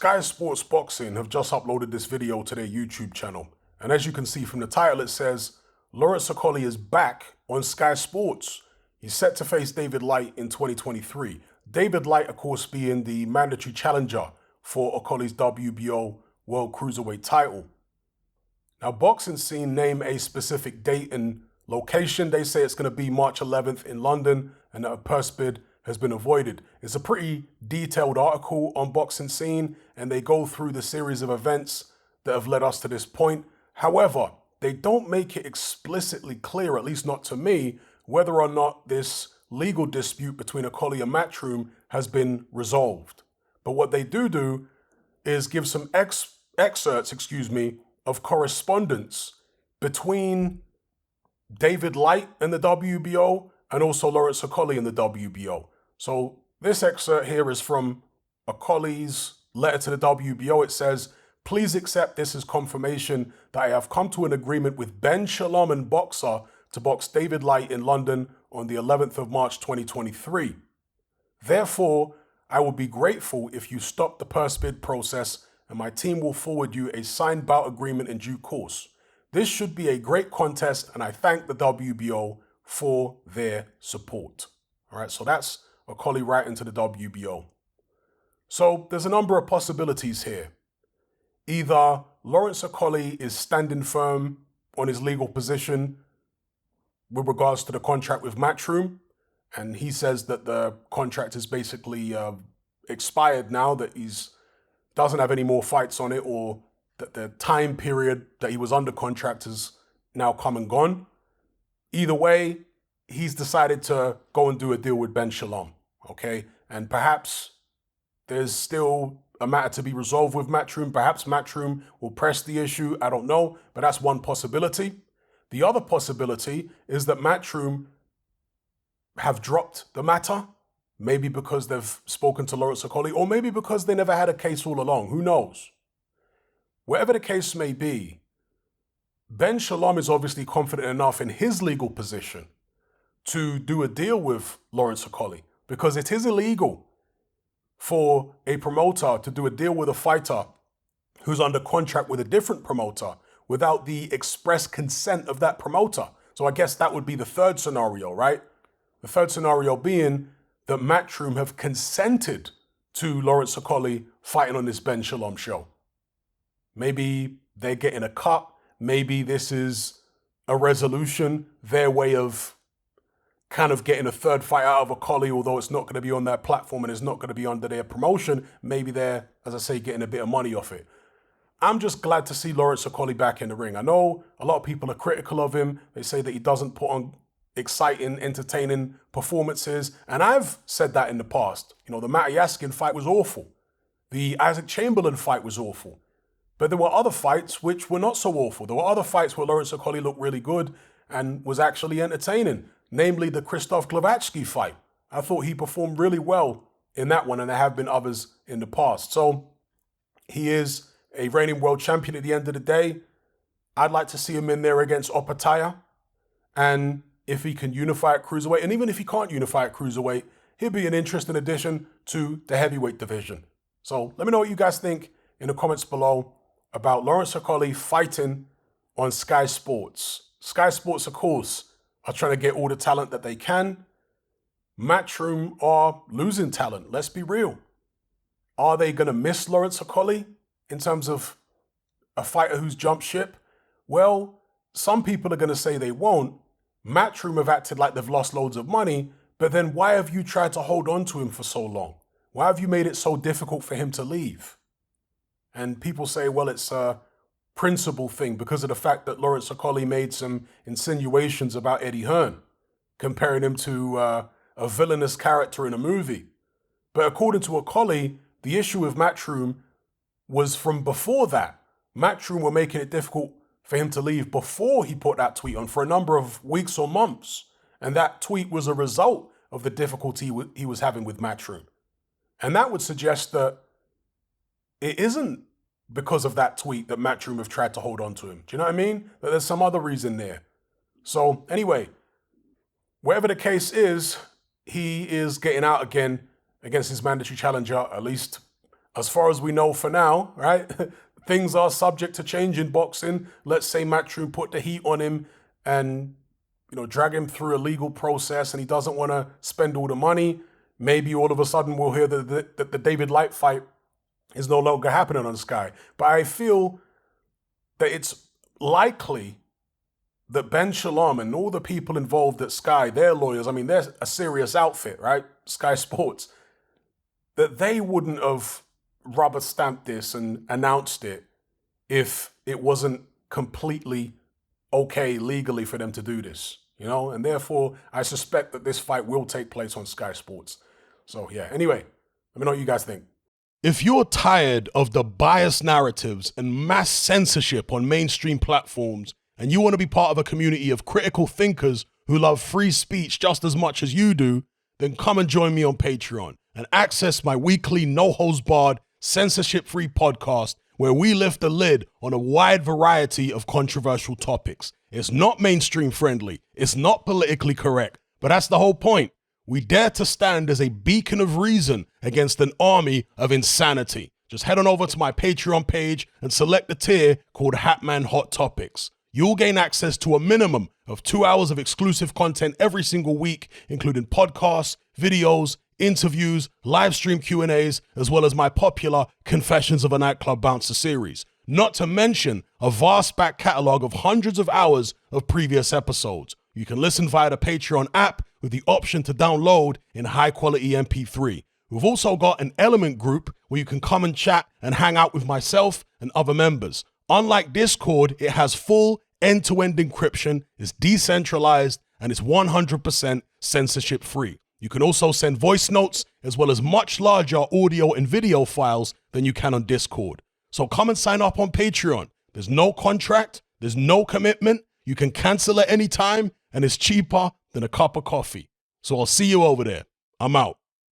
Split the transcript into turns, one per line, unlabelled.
Sky Sports Boxing have just uploaded this video to their YouTube channel. And as you can see from the title, it says, Lawrence Okolie is back on Sky Sports. He's set to face David Light in 2023. David Light, of course, being the mandatory challenger for Okolie's WBO World Cruiserweight title. Now, Boxing Scene name a specific date and location. They say it's going to be March 11th in London and that a purse bid has been avoided. It's a pretty detailed article on Boxing Scene, and they go through the series of events that have led us to this point. However, they don't make it explicitly clear, at least not to me, whether or not this legal dispute between Okolie and Matchroom has been resolved. But what they do is give some excerpts, of correspondence between David Light and the WBO and also Lawrence Okolie and the WBO. So this excerpt here is from Okolie's letter to the WBO. It says, "Please accept this as confirmation that I have come to an agreement with Ben Shalom and Boxer to box David Light in London on the 11th of March 2023. Therefore, I will be grateful if you stop the purse bid process and my team will forward you a signed bout agreement in due course. This should be a great contest and I thank the WBO for their support." All right, so that's Okolie writing to the WBO. So there's a number of possibilities here. Either Lawrence Okolie is standing firm on his legal position with regards to the contract with Matchroom, and he says that the contract is basically expired now, that he's doesn't have any more fights on it, or that the time period that he was under contract has now come and gone. Either way, he's decided to go and do a deal with Ben Shalom, okay? And perhaps there's still a matter to be resolved with Matchroom. Perhaps Matchroom will press the issue, I don't know, but that's one possibility. The other possibility is that Matchroom have dropped the matter, maybe because they've spoken to Lawrence Okolie, or maybe because they never had a case all along, who knows? Whatever the case may be, Ben Shalom is obviously confident enough in his legal position to do a deal with Lawrence Okolie, because it is illegal for a promoter to do a deal with a fighter who's under contract with a different promoter without the express consent of that promoter. So I guess that would be the third scenario, right? The third scenario being that Matchroom have consented to Lawrence Okolie fighting on this Ben Shalom show. Maybe they're getting a cut. Maybe this is a resolution, their way of kind of getting a third fight out of Okolie, although it's not going to be on their platform and it's not going to be under their promotion. Maybe they're, as I say, getting a bit of money off it. I'm just glad to see Lawrence Okolie back in the ring. I know a lot of people are critical of him. They say that he doesn't put on exciting, entertaining performances. And I've said that in the past. You know, the Matty Yaskin fight was awful. The Isaac Chamberlain fight was awful. But there were other fights which were not so awful. There were other fights where Lawrence Okolie looked really good and was actually entertaining, namely the Krzysztof Glowacki fight. I thought he performed really well in that one, and there have been others in the past. So he is a reigning world champion at the end of the day. I'd like to see him in there against Opataya. And if he can unify at cruiserweight, and even if he can't unify at cruiserweight, he'll be an interesting addition to the heavyweight division. So let me know what you guys think in the comments below about Lawrence Okolie fighting on Sky Sports. Sky Sports, of course, are trying to get all the talent that they can. Matchroom are losing talent, let's be real. Are they going to miss Lawrence Okolie in terms of a fighter who's jumped ship? Well, some people are going to say they won't. Matchroom have acted like they've lost loads of money, but then why have you tried to hold on to him for so long? Why have you made it so difficult for him to leave? And people say, well, it's a principle thing because of the fact that Lawrence Okolie made some insinuations about Eddie Hearn, comparing him to a villainous character in a movie. But according to Okolie, the issue with Matchroom was from before that. Matchroom were making it difficult for him to leave before he put that tweet on for a number of weeks or months. And that tweet was a result of the difficulty he was having with Matchroom. And that would suggest that it isn't because of that tweet that Matchroom have tried to hold on to him. Do you know what I mean? That there's some other reason there. So anyway, whatever the case is, he is getting out again against his mandatory challenger, at least as far as we know for now, right? Things are subject to change in boxing. Let's say Matchroom put the heat on him and, drag him through a legal process and he doesn't want to spend all the money. Maybe all of a sudden we'll hear that the David Light fight is no longer happening on Sky. But I feel that it's likely that Ben Shalom and all the people involved at Sky, their lawyers, I mean, they're a serious outfit, right? Sky Sports, that they wouldn't have rubber stamped this and announced it if it wasn't completely okay legally for them to do this, and therefore I suspect that this fight will take place on Sky Sports. So yeah, anyway, let me know what you guys think. If you're tired of the biased narratives and mass censorship on mainstream platforms, and you want to be part of a community of critical thinkers who love free speech just as much as you do, then come and join me on Patreon and access my weekly no-holds-barred, censorship-free podcast where we lift the lid on a wide variety of controversial topics. It's not mainstream friendly, it's not politically correct, but that's the whole point. We dare to stand as a beacon of reason against an army of insanity. Just head on over to my Patreon page and select the tier called Hatman Hot Topics. You'll gain access to a minimum of 2 hours of exclusive content every single week, including podcasts, videos, interviews, live stream Q&As, as well as my popular Confessions of a Nightclub Bouncer series. Not to mention a vast back catalog of hundreds of hours of previous episodes. You can listen via the Patreon app with the option to download in high-quality MP3. We've also got an Element group where you can come and chat and hang out with myself and other members. Unlike Discord, it has full end-to-end encryption, is decentralized, and is 100% censorship-free. You can also send voice notes as well as much larger audio and video files than you can on Discord. So come and sign up on Patreon. There's no contract, there's no commitment, you can cancel at any time, and it's cheaper than a cup of coffee. So I'll see you over there. I'm out.